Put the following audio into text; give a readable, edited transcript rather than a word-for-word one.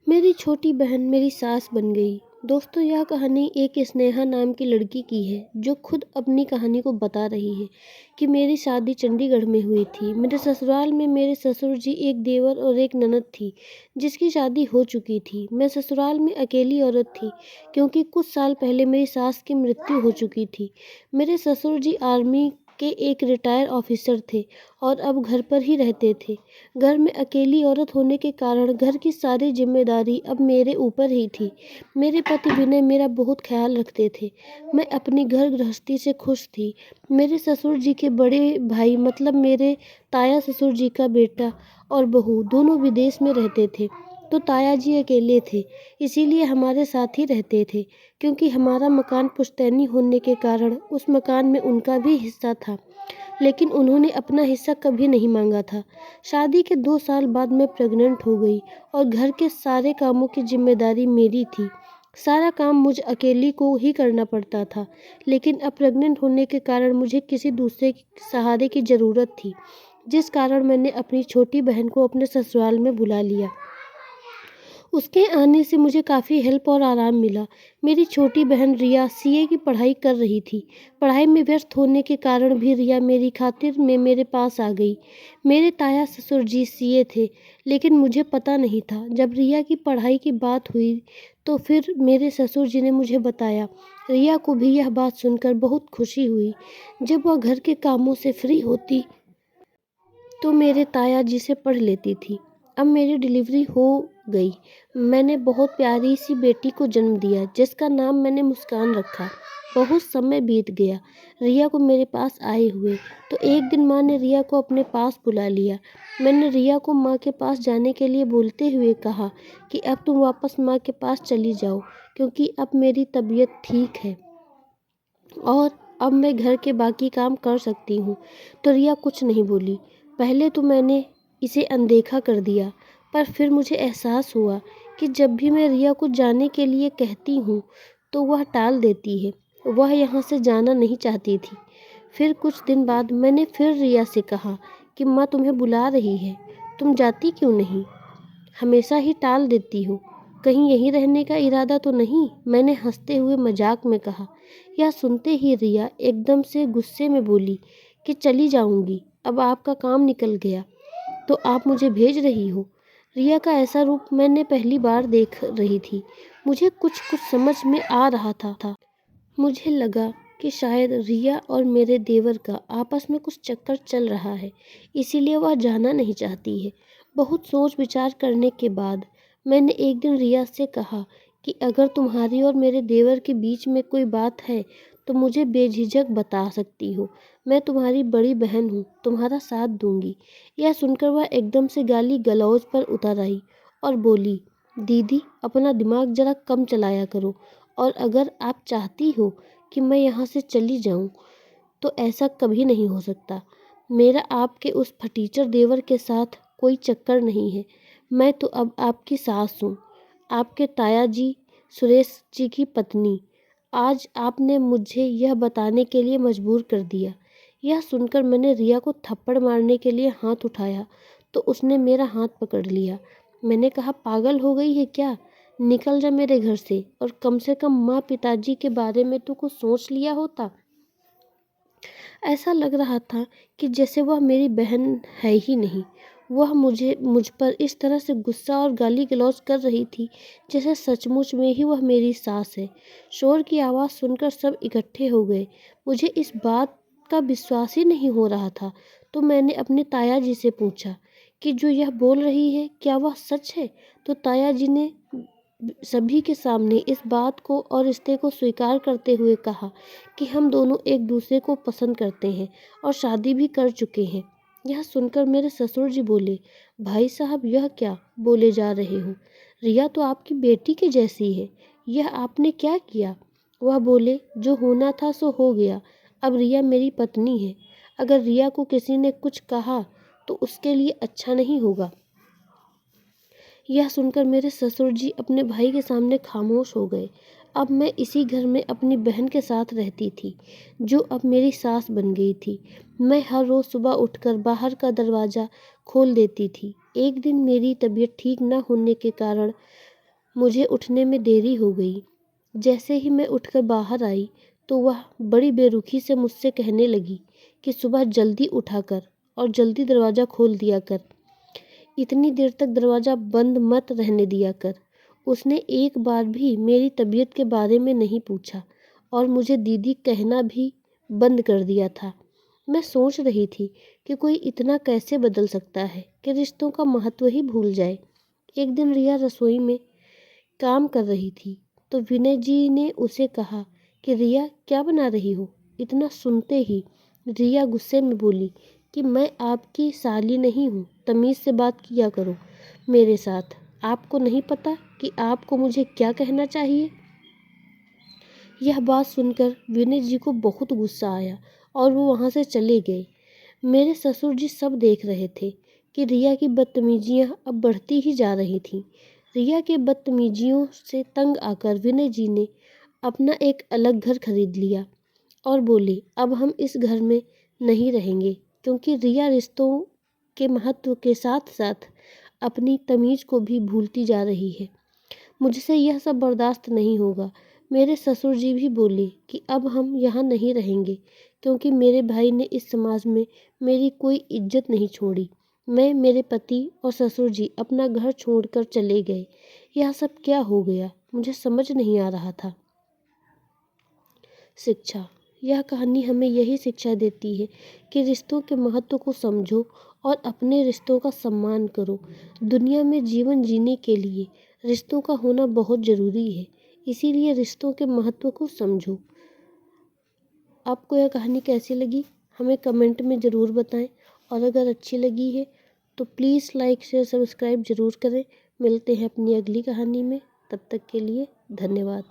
मेरी छोटी बहन मेरी सास बन गई। दोस्तों, यह कहानी एक स्नेहा नाम की लड़की की है जो खुद अपनी कहानी को बता रही है कि मेरी शादी चंडीगढ़ में हुई थी। मेरे ससुराल में मेरे ससुर जी, एक देवर और एक ननद थी जिसकी शादी हो चुकी थी। मैं ससुराल में अकेली औरत थी क्योंकि कुछ साल पहले मेरी सास की मृत्यु हो चुकी थी। मेरे ससुर जी आर्मी के एक रिटायर ऑफिसर थे और अब घर पर ही रहते थे। घर में अकेली औरत होने के कारण घर की सारी जिम्मेदारी अब मेरे ऊपर ही थी। मेरे पति विनय मेरा बहुत ख्याल रखते थे। मैं अपनी घर गृहस्थी से खुश थी। मेरे ससुर जी के बड़े भाई मतलब मेरे ताया ससुर जी का बेटा और बहू दोनों विदेश में रहते थे, तो ताया जी अकेले थे, इसीलिए हमारे साथ ही रहते थे। क्योंकि हमारा मकान पुश्तैनी होने के कारण उस मकान में उनका भी हिस्सा था, लेकिन उन्होंने अपना हिस्सा कभी नहीं मांगा था। शादी के 2 साल बाद मैं प्रेग्नेंट हो गई और घर के सारे कामों की जिम्मेदारी मेरी थी। सारा काम मुझ अकेली को ही करना पड़ता था, लेकिन अब प्रेग्नेंट होने के कारण मुझे किसी दूसरे के सहारे की ज़रूरत थी, जिस कारण मैंने अपनी छोटी बहन को अपने ससुराल में बुला लिया। उसके आने से मुझे काफ़ी हेल्प और आराम मिला। मेरी छोटी बहन रिया सीए की पढ़ाई कर रही थी। पढ़ाई में व्यस्त होने के कारण भी रिया मेरी खातिर में मेरे पास आ गई। मेरे ताया ससुर जी सीए थे, लेकिन मुझे पता नहीं था। जब रिया की पढ़ाई की बात हुई तो फिर मेरे ससुर जी ने मुझे बताया। रिया को भी यह बात सुनकर बहुत खुशी हुई। जब वह घर के कामों से फ्री होती तो मेरे ताया जी से पढ़ लेती थी। अब मेरी डिलीवरी हो गई। मैंने बहुत प्यारी सी बेटी को जन्म दिया जिसका नाम मैंने मुस्कान रखा। बहुत समय बीत गया, रिया को मेरे पास आए हुए, तो एक दिन माँ ने रिया को अपने पास बुला लिया। मैंने रिया को माँ के पास जाने के लिए बोलते हुए कहा कि अब तुम वापस माँ के पास चली जाओ, क्योंकि अब मेरी तबीयत ठीक है और अब मैं घर के बाकी काम कर सकती हूँ। तो रिया कुछ नहीं बोली। पहले तो मैंने इसे अनदेखा कर दिया, पर फिर मुझे एहसास हुआ कि जब भी मैं रिया को जाने के लिए कहती हूँ तो वह टाल देती है। वह यहाँ से जाना नहीं चाहती थी। फिर कुछ दिन बाद मैंने फिर रिया से कहा कि माँ तुम्हें बुला रही है, तुम जाती क्यों नहीं? हमेशा ही टाल देती हो, कहीं यहीं रहने का इरादा तो नहीं? मैंने हंसते हुए मजाक में कहा। यह सुनते ही रिया एकदम से गुस्से में बोली कि चली जाऊंगी, अब आपका काम निकल गया तो आप मुझे भेज रही हो। रिया का ऐसा रूप मैंने पहली बार देख रही थी। मुझे कुछ कुछ समझ में आ रहा था। मुझे लगा कि शायद रिया और मेरे देवर का आपस में कुछ चक्कर चल रहा है, इसीलिए वह जाना नहीं चाहती है। बहुत सोच विचार करने के बाद मैंने एक दिन रिया से कहा कि अगर तुम्हारी और मेरे देवर के बीच में कोई बात है तो मुझे बेझिझक बता सकती हो। मैं तुम्हारी बड़ी बहन हूँ, तुम्हारा साथ दूंगी। यह सुनकर वह एकदम से गाली गलौज पर उतर आई और बोली, दीदी अपना दिमाग जरा कम चलाया करो, और अगर आप चाहती हो कि मैं यहाँ से चली जाऊँ तो ऐसा कभी नहीं हो सकता। मेरा आपके उस फटीचर देवर के साथ कोई चक्कर नहीं है। मैं तो अब आपकी सास हूँ, आपके ताया जी सुरेश जी की पत्नी। आज आपने मुझे यह बताने के लिए मजबूर कर दिया। यह सुनकर मैंने रिया को थप्पड़ मारने के लिए हाथ उठाया तो उसने मेरा हाथ पकड़ लिया। मैंने कहा, पागल हो गई है क्या? निकल जा मेरे घर से कम माँ पिताजी के बारे में तो कुछ सोच लिया होता। ऐसा लग रहा था कि जैसे वह मेरी बहन है ही नहीं। वह मुझ पर इस तरह से गुस्सा और गाली गलौज कर रही थी जैसे सचमुच में ही वह मेरी सास है। शोर की आवाज़ सुनकर सब इकट्ठे हो गए। मुझे इस बात का विश्वास ही नहीं हो रहा था, तो मैंने अपने ताया जी से पूछा कि जो यह बोल रही है क्या वह सच है? तो ताया जी ने सभी के सामने इस बात को और रिश्ते को स्वीकार करते हुए कहा कि हम दोनों एक दूसरे को पसंद करते हैं और शादी भी कर चुके हैं। यह सुनकर मेरे ससुर जी बोले, भाई साहब यह क्या बोले जा रहे हो? रिया तो आपकी बेटी के जैसी है, यह आपने क्या किया? वह बोले, जो होना था सो हो गया। अब रिया मेरी पत्नी है। अगर रिया को किसी ने कुछ कहा तो उसके लिए अच्छा नहीं होगा। यह सुनकर मेरे ससुर जी अपने भाई के सामने खामोश हो गए। अब मैं इसी घर में अपनी बहन के साथ रहती थी, जो अब मेरी सास बन गई थी। मैं हर रोज़ सुबह उठकर बाहर का दरवाज़ा खोल देती थी। एक दिन मेरी तबीयत ठीक न होने के कारण मुझे उठने में देरी हो गई। जैसे ही मैं उठकर बाहर आई तो वह बड़ी बेरुखी से मुझसे कहने लगी कि सुबह जल्दी उठा कर और जल्दी दरवाज़ा खोल दिया कर, इतनी देर तक दरवाज़ा बंद मत रहने दिया कर। उसने एक बार भी मेरी तबीयत के बारे में नहीं पूछा और मुझे दीदी कहना भी बंद कर दिया था। मैं सोच रही थी कि कोई इतना कैसे बदल सकता है कि रिश्तों का महत्व ही भूल जाए। एक दिन रिया रसोई में काम कर रही थी तो विनय जी ने उसे कहा कि रिया क्या बना रही हो। इतना सुनते ही रिया गुस्से में बोली कि मैं आपकी साली नहीं हूँ, तमीज़ से बात किया करो मेरे साथ। आपको नहीं पता कि आपको मुझे क्या कहना चाहिए। यह बात सुनकर विनय जी को बहुत गुस्सा आया और वो वहाँ से चले गए। मेरे ससुर जी सब देख रहे थे कि रिया की बदतमीजियाँ अब बढ़ती ही जा रही थीं। रिया के बदतमीजियों से तंग आकर विनय जी ने अपना एक अलग घर खरीद लिया और बोले, अब हम इस घर में नहीं रहेंगे, क्योंकि रिया रिश्तों के महत्व के साथ साथ अपनी तमीज़ को भी भूलती जा रही है। मुझसे यह सब बर्दाश्त नहीं होगा। मेरे ससुर जी भी बोले कि अब हम यहाँ नहीं रहेंगे, क्योंकि मेरे भाई ने इस समाज में मेरी कोई इज्जत नहीं छोड़ी। मैं, मेरे पति और ससुर जी अपना घर छोड़कर चले गए। यह सब क्या हो गया, मुझे समझ नहीं आ रहा था। शिक्षा। यह कहानी हमें यही शिक्षा देती है कि रिश्तों के महत्व को समझो और अपने रिश्तों का सम्मान करो। दुनिया में जीवन जीने के लिए रिश्तों का होना बहुत ज़रूरी है, इसीलिए रिश्तों के महत्व को समझो। आपको यह कहानी कैसी लगी हमें कमेंट में ज़रूर बताएं, और अगर अच्छी लगी है तो प्लीज़ लाइक शेयर सब्सक्राइब ज़रूर करें। मिलते हैं अपनी अगली कहानी में, तब तक के लिए धन्यवाद।